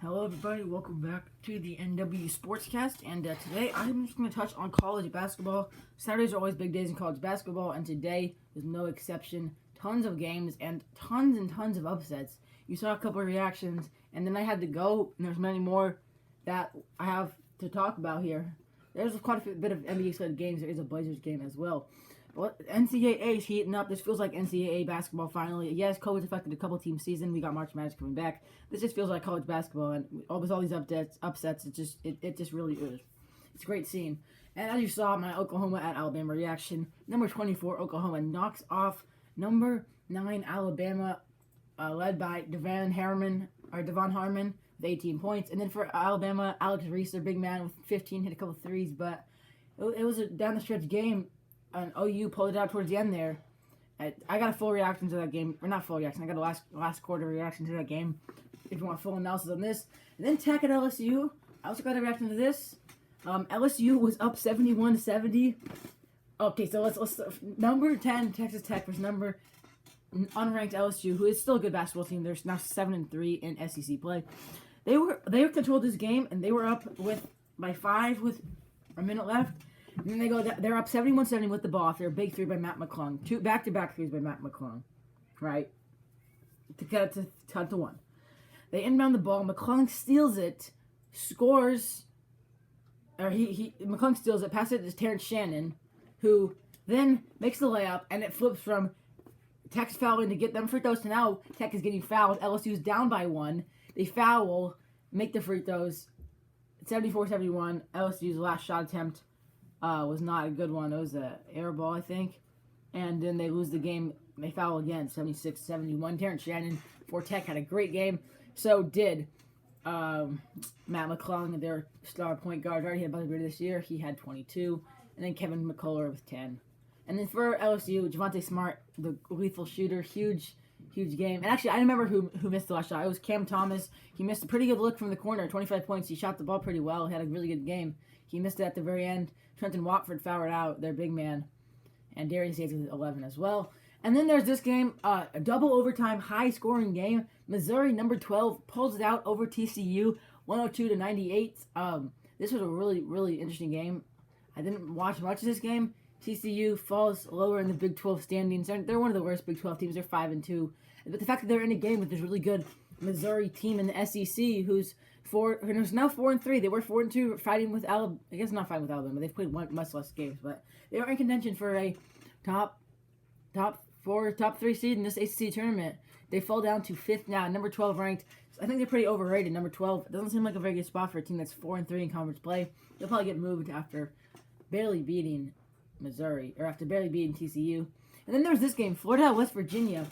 Hello, everybody. Welcome back to the NW Sportscast. And today I'm just going to touch on college basketball. Saturdays are always big days in college basketball, and today is no exception. Tons of games and tons of upsets. You saw a couple of reactions, and then I had to go, and there's many more that I have to talk about here. There's quite a bit of NBA-related games. There is a Blazers game as well. But NCAA is heating up. This feels like NCAA basketball finally. Yes, COVID's affected a couple teams' season. We got March Madness coming back. This just feels like college basketball, and with all these upsets, it just really is. It's a great scene. And as you saw, my Oklahoma at Alabama reaction. Number 24 Oklahoma knocks off number 9 Alabama, led by Devon Harmon with 18 points. And then for Alabama, Alex Reese, their big man, with 15, hit a couple threes, but it was a down the stretch game. And OU pulled it out towards the end there. I got a full reaction to that game. Or not full reaction. I got a last quarter reaction to that game. If you want full analysis on this. And then Tech at LSU. I also got a reaction to this. LSU was up 71-70. Okay, so let's number 10 Texas Tech versus number unranked LSU, who is still a good basketball team. They're now 7-3 in SEC play. They controlled this game, and they were up by 5 with a minute left. And then they're up 71-70 with the ball after a big three by Matt McClung. 2 back-to-back threes by Matt McClung, right? To get it to 10-1. They inbound the ball. McClung steals it, scores, or McClung steals it, passes it to Terrence Shannon, who then makes the layup, and it flips from Tech's fouling to get them free throws to now Tech is getting fouled. LSU's down by 1. They foul, make the free throws. 74-71. LSU's last shot attempt was not a good one. It was an air ball, I think. And then they lose the game. They foul again, 76-71. Terrence Shannon for Tech had a great game. So did Matt McClung, their star point guard. Already had buzzer beater this year. He had 22. And then Kevin McCullough with 10. And then for LSU, Javonte Smart, the lethal shooter, huge game. And actually, I remember who missed the last shot. It was Cam Thomas. He missed a pretty good look from the corner, 25 points. He shot the ball pretty well. He had a really good game. He missed it at the very end. Trenton Watford fouled out, their big man. And Darius Yates with 11 as well. And then there's this game, a double overtime, high-scoring game. Missouri, number 12, pulls it out over TCU, 102-98. This was a really, really interesting game. I didn't watch much of this game. TCU falls lower in the Big 12 standings. They're one of the worst Big 12 teams. They're 5-2. But the fact that they're in a game with this really good Missouri team in the SEC, who's now 4-3. They were 4-2, fighting with Alabama. I guess not fighting with Alabama. They've played much less games, but they are in contention for a top 3 seed in this ACC tournament. They fall down to 5th now, number 12 ranked. I think they're pretty overrated. Number 12. It doesn't seem like a very good spot for a team that's 4-3 in conference play. They'll probably get moved after barely beating Missouri, or after barely beating TCU. And then there's this game, Florida at West Virginia.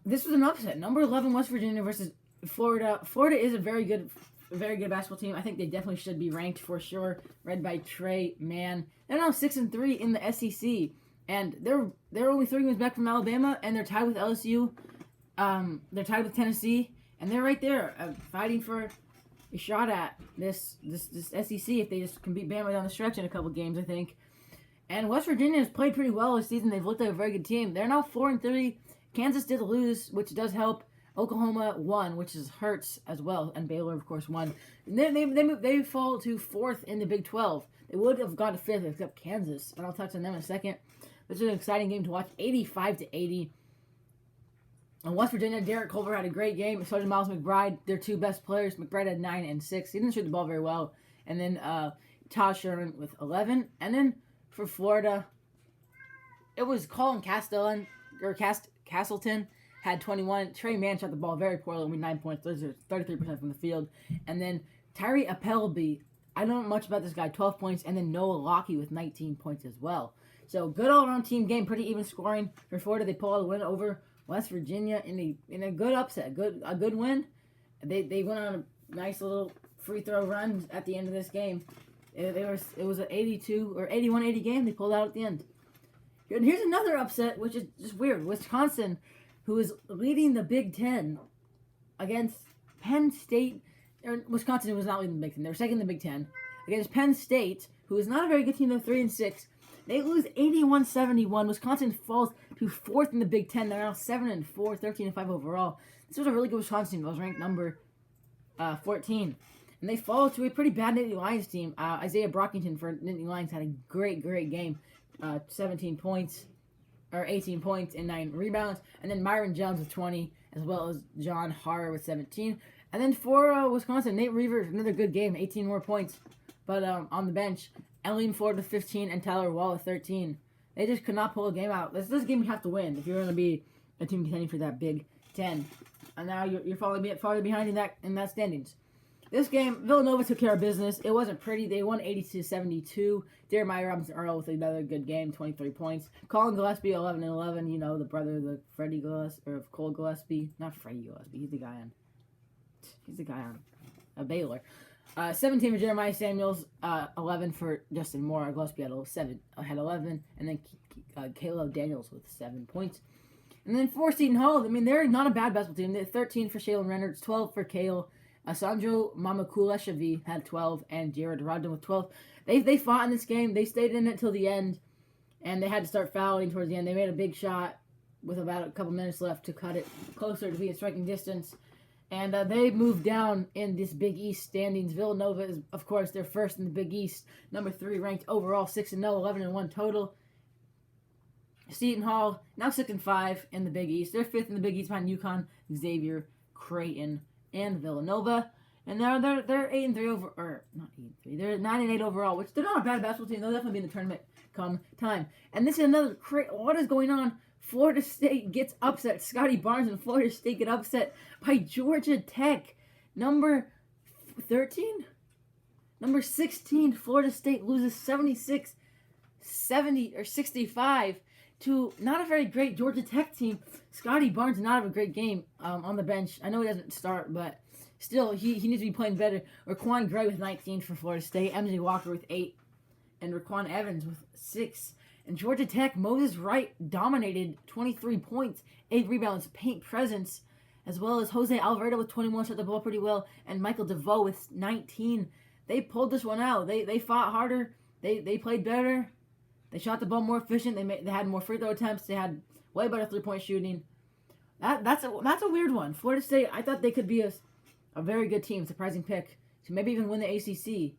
This was an upset. Number 11 West Virginia versus Florida. Florida is a very good basketball team. I think they definitely should be ranked for sure. Led by Trey Mann. They're now 6-3 in the SEC, and they're only 3 games back from Alabama, and they're tied with LSU. They're tied with Tennessee, and they're right there fighting for a shot at this SEC if they just can beat Bama down the stretch in a couple games, I think. And West Virginia has played pretty well this season. They've looked like a very good team. They're now 4-3. Kansas did lose, which does help. Oklahoma won, which hurts as well, and Baylor, of course, won. And they fall to 4th in the Big 12. They would have gone to 5th except Kansas, and I'll touch on them in a second. This is an exciting game to watch, 85-80. And West Virginia, Derek Culver had a great game. So did Miles McBride, their 2 best players. McBride had 9 and 6. He didn't shoot the ball very well. And then Todd Sherman with 11. And then for Florida, it was Colin Castleton had 21. Trey Mann shot the ball very poorly with 9 points, 33% from the field. And then Tyree Appleby, I don't know much about this guy, 12 points. And then Noah Lockie with 19 points as well. So good all-around team game, pretty even scoring for Florida. They pull out a win over West Virginia in a good upset, a good win. They went on a nice little free throw run at the end of this game. It was an 82 or 81-80 game. They pulled out at the end. And here's another upset, which is just weird. Wisconsin, who is leading the Big Ten against Penn State. Wisconsin was not leading the Big Ten. They were second in the Big Ten against Penn State, who is not a very good team. They're 3-6. They lose 81-71. Wisconsin falls to 4th in the Big Ten. They're now 7-4, 13-5 overall. This was a really good Wisconsin team. It was ranked number 14. And they fall to a pretty bad Nittany Lions team. Isaiah Brockington for Nittany Lions had a great game. 17 points, or 18 points and 9 rebounds. And then Myron Jones with 20, as well as John Harrer with 17. And then for Wisconsin, Nate Reaver, another good game, 18 more points. But on the bench, Elliot Ford with 15 and Tyler Wall with 13. They just could not pull a game out. This game you have to win if you're going to be a team contending for that Big Ten. And now you're falling behind in that standings. This game, Villanova took care of business. It wasn't pretty. They won 80-72. Jeremiah Robinson-Earl with another good game, 23 points. Colin Gillespie, 11 and 11. You know, the brother of Freddie Gillespie, or of Cole Gillespie. Not Freddie Gillespie. He's the guy on Baylor. 17 for Jeremiah Samuels, 11 for Justin Moore. Gillespie had 11, and then Caleb Daniels with 7 points. And then for Seton Hall, I mean, they're not a bad basketball team. They're 13 for Shaylin Reynolds, 12 for Kale. Sandro Mamakuleshavi had 12, and Jared Rodden with 12. They fought in this game. They stayed in it till the end, and they had to start fouling towards the end. They made a big shot with about a couple minutes left to cut it closer to be in striking distance. And they moved down in this Big East standings. Villanova is, of course, they're first in the Big East. Number 3 ranked overall, 6-0, 11-1 total. Seton Hall, now 6-5 in the Big East. They're 5th in the Big East behind UConn, Xavier, Creighton, and Villanova. And they're 8-3 they're 9-8 overall, which they're not a bad basketball team. They'll definitely be in the tournament come time. And this is another what is going on? Florida State gets upset. Scotty Barnes and Florida State get upset by Georgia Tech. Number 13? Number 16, Florida State loses 65 to not a very great Georgia Tech team. Scotty Barnes did not have a great game on the bench. I know he doesn't start, but still, he needs to be playing better. Raquan Gray with 19 for Florida State. MJ Walker with 8. And Raquan Evans with 6. And Georgia Tech, Moses Wright dominated 23 points, 8 rebounds, paint presence, as well as Jose Alvarado with 21, shot the ball pretty well, and Michael DeVoe with 19. They pulled this one out. They fought harder. They played better. They shot the ball more efficient. They had more free throw attempts. They had way better 3-point shooting. That's a weird one. Florida State, I thought they could be a very good team, surprising pick to maybe even win the ACC.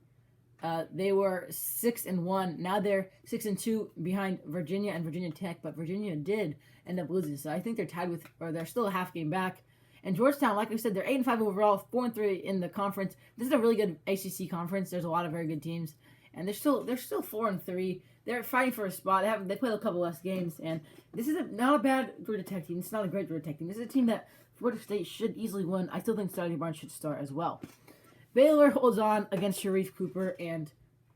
They were 6-1. Now they're 6-2 behind Virginia and Virginia Tech, but Virginia did end up losing. So I think they're tied with, or they're still a half game back. And Georgetown, like I said, they're 8-5 overall, 4-3 in the conference. This is a really good ACC conference. There's a lot of very good teams, and they're still 4-3. They're fighting for a spot. They played a couple less games, and this is not a bad Georgia Tech team. It's not a great Georgia Tech team. This is a team that Florida State should easily win. I still think Scotty Barnes should start as well. Baylor holds on against Sharif Cooper and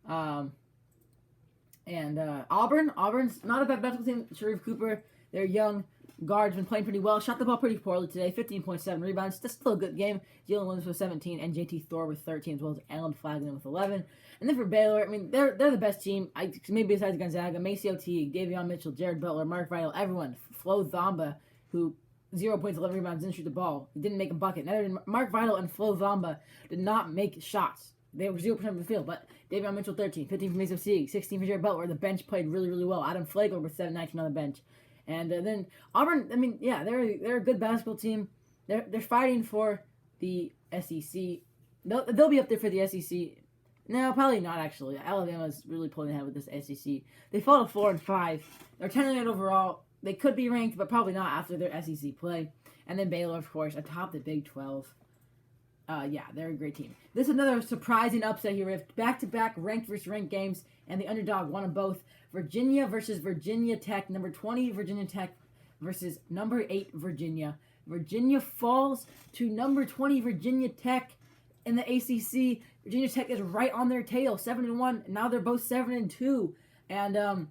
Auburn. Auburn's not a bad basketball team. Sharif Cooper, their young guard's been playing pretty well. Shot the ball pretty poorly today. 15.7 rebounds. That's still a good game. Jalen Williams with 17 and JT Thor with 13, as well as Alan Flagler with 11. And then for Baylor, I mean, they're the best team. Maybe besides Gonzaga, Maceo Teague, Davion Mitchell, Jared Butler, Mark Vital, everyone. Flo Thamba, who 0 points, 11 rebounds, didn't shoot the ball. He didn't make a bucket. Neither did Mark Vital and Flo Thamba did not make shots. They were 0% from the field, but Davion Mitchell 13, 15 for Maceo Teague, 16 for Jared Butler. The bench played really, really well. Adam Flagler with 7-19 on the bench. And then Auburn, I mean, yeah, they're a good basketball team. They're fighting for the SEC. They'll be up there for the SEC. No, probably not, actually. Alabama's really pulling ahead with this SEC. They fall to 4-5. They're 10-8 overall. They could be ranked, but probably not after their SEC play. And then Baylor, of course, atop the Big 12. Yeah, they're a great team. This is another surprising upset here. We have back-to-back ranked versus ranked games, and the underdog won them both. Virginia versus Virginia Tech. Number 20, Virginia Tech versus number 8, Virginia. Virginia falls to number 20, Virginia Tech in the ACC. Virginia Tech is right on their tail, 7-1. Now they're both 7-2. And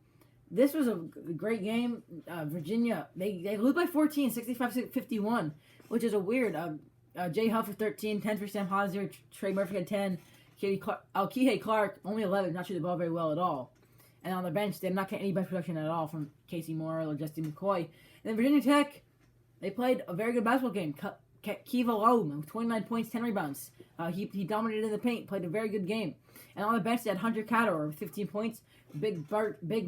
this was a great game. Virginia, they lose by 14, 65-51, which is a weird. Jay Huff with 13, 10 for Sam Hauser, Trey Murphy had 10, Kihei Clark only 11, not shooting the ball very well at all. And on the bench, they did not get any bench production at all from Casey Morrill or Justin McCoy. And then Virginia Tech, they played a very good basketball game. Kiva Loam with 29 points, 10 rebounds. He dominated in the paint, played a very good game. And on the bench, they had Hunter Cador with 15 points. Big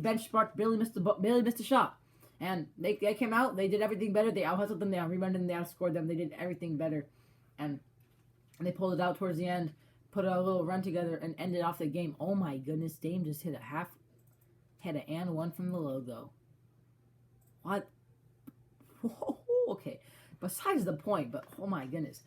bench spark, barely missed a shot. And they came out, they did everything better. They out-hustled them, they out-rebounded them, they outscored them. They did everything better. And and they pulled it out towards the end, put a little run together, and ended off the game. Oh my goodness, Dame just hit an and one from the logo. What? Okay, besides the point, but oh my goodness.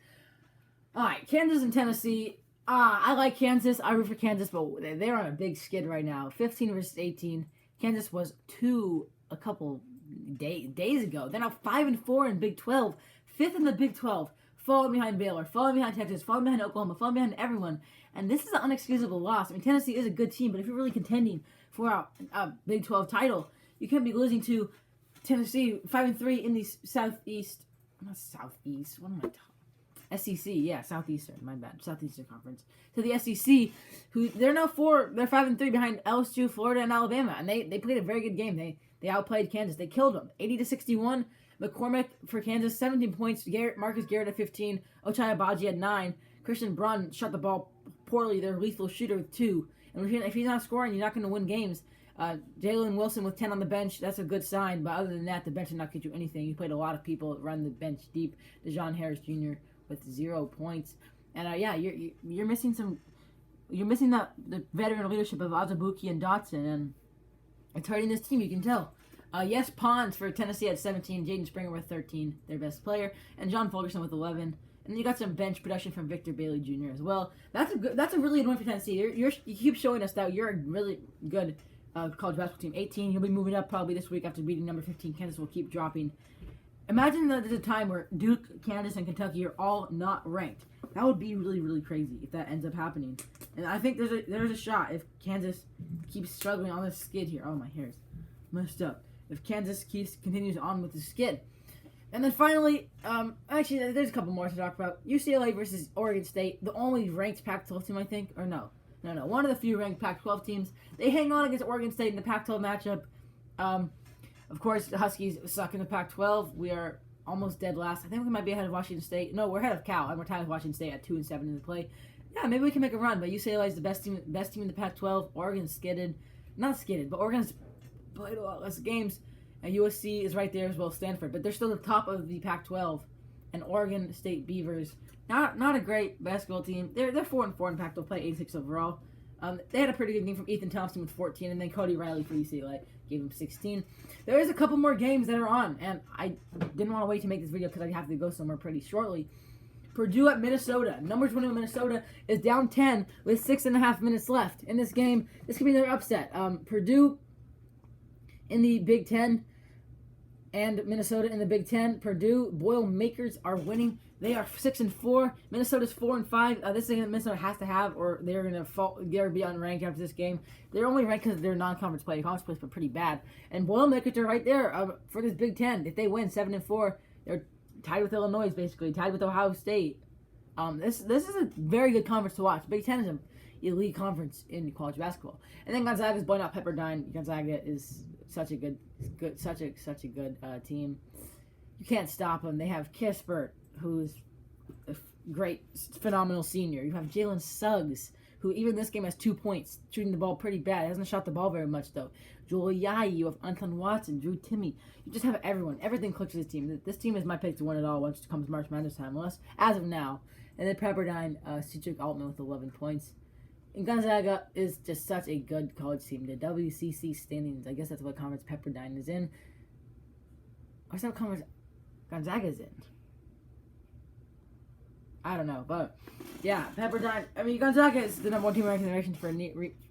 All right, Kansas and Tennessee. I like Kansas. I root for Kansas, but they're on a big skid right now. 15 versus 18. Kansas was 2 a couple days ago. They're now 5-4 in Big 12, 5th in the Big 12, falling behind Baylor, falling behind Texas, falling behind Oklahoma, falling behind everyone. And this is an unexcusable loss. I mean, Tennessee is a good team, but if you're really contending for a Big 12 title, you can't be losing to Tennessee 5-3 in the Southeast. Not Southeast. What am I talking? SEC, yeah, Southeastern. My bad, Southeastern Conference. To the SEC, who they're 5-3 behind LSU, Florida, and Alabama, and they played a very good game. They outplayed Kansas. They killed them, 80-61. McCormick for Kansas, 17 points. Marcus Garrett at 15. Ochai Agbaji at 9. Christian Brunn shot the ball poorly. Their lethal shooter with 2. And if he's not scoring, you're not going to win games. Jalen Wilson with 10 on the bench, that's a good sign. But other than that, the bench did not get you anything. You played a lot of people run the bench deep. DeJon Harris Jr. with 0 points. And you're missing the veteran leadership of Azubuike and Dotson, and it's hurting this team. You can tell. Yes, Pons for Tennessee at 17, Jaden Springer with 13, their best player, and John Fulkerson with 11. And then you got some bench production from Victor Bailey Jr. as well. That's a really good win for Tennessee. You keep showing us that you're a really good college basketball team. 18, you'll be moving up probably this week after beating number 15. Kansas will keep dropping. Imagine that there's a time where Duke, Kansas, and Kentucky are all not ranked. That would be really, really crazy if that ends up happening. And I think there's a shot if Kansas keeps struggling on this skid here. Oh, my hair's messed up. If Kansas continues on with the skid. And then finally, actually, there's a couple more to talk about. UCLA versus Oregon State, the only ranked Pac-12 team, I think. Or no. One of the few ranked Pac-12 teams. They hang on against Oregon State in the Pac-12 matchup. Of course, the Huskies suck in the Pac-12. We are almost dead last. I think we might be ahead of Washington State. No, we're ahead of Cal, and we're tied with Washington State at 2-7 in the play. Yeah, maybe we can make a run, but UCLA is the best team in the Pac-12. Oregon's skidded. Not skidded, but Oregon's played a lot less games. And USC is right there as well as Stanford. But they're still the top of the Pac-12. And Oregon State Beavers, not a great basketball team. They're 4-4 in Pac-12, play 86 overall. They had a pretty good game from Ethan Thompson with 14, and then Cody Riley for UCLA gave him 16. There is a couple more games that are on, and I didn't want to wait to make this video because I have to go somewhere pretty shortly. Purdue at Minnesota. Numbers 1 of Minnesota is down 10 with 6.5 minutes left in this game. This could be another upset. Purdue in the Big Ten and Minnesota in the Big Ten. Purdue Boilermakers are winning. They are 6-4. Minnesota's 4-5. This is something that Minnesota has to have, or they're going to fall. They're be unranked after this game. They're only ranked because they're non-conference play. Conference play, but pretty bad. And Boilermakers are right there for this Big Ten. If they win 7-4, they're tied with Illinois, basically tied with Ohio State. This is a very good conference to watch. Big Ten is an elite conference in college basketball. And then Gonzaga's blowing out Pepperdine. Gonzaga is such a good team. You can't stop them. They have Kispert, who's a great, phenomenal senior. You have Jalen Suggs, who even this game has 2 points, shooting the ball pretty bad. He hasn't shot the ball very much, though. Joel Ayayi, you have Anton Watson, Drew Timme. You just have everyone. Everything clicks with this team. This team is my pick to win it all once it comes March Madness time, as of now. And then Pepperdine, Cedric Altman with 11 points. And Gonzaga is just such a good college team. The WCC standings, I guess that's what conference Pepperdine is in. What's that conference Gonzaga's in? I don't know, but yeah, Pepperdine. I mean, Gonzaga is the number 1 team ranked in the nation for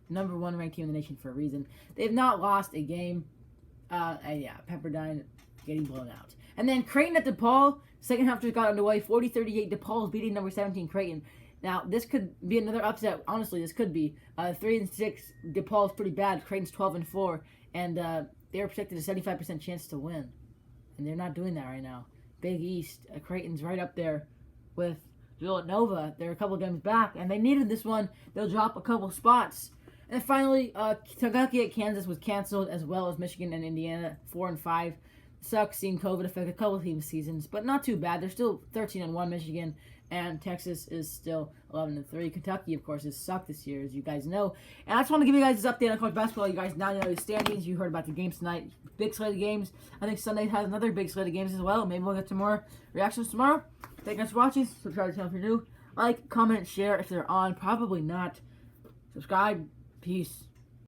number 1 ranked team in the nation for a reason. They've not lost a game. And yeah, Pepperdine getting blown out. And then Creighton at DePaul. Second half just got underway. 40-38. DePaul's beating number 17 Creighton. Now this could be another upset. Honestly, this could be 3-6. DePaul's pretty bad. Creighton's 12-4, and they're projected a 75% chance to win, and they're not doing that right now. Big East. Creighton's right up there with Villanova. They're a couple games back, and they needed this one. They'll drop a couple spots. And finally, Kentucky at Kansas was canceled, as well as Michigan and Indiana, 4-5. Sucks seeing COVID affect a couple of team seasons, but not too bad. They're still 13-1, Michigan, and Texas is still 11-3. Kentucky, of course, has sucked this year, as you guys know. And I just want to give you guys this update on college basketball. You guys now know the standings. You heard about the games tonight. Big slate of games. I think Sunday has another big slate of games as well. Maybe we'll get some more reactions tomorrow. Thank you guys for watching. Subscribe to the channel if you're new. Like, comment, share if they're on. Probably not. Subscribe. Peace.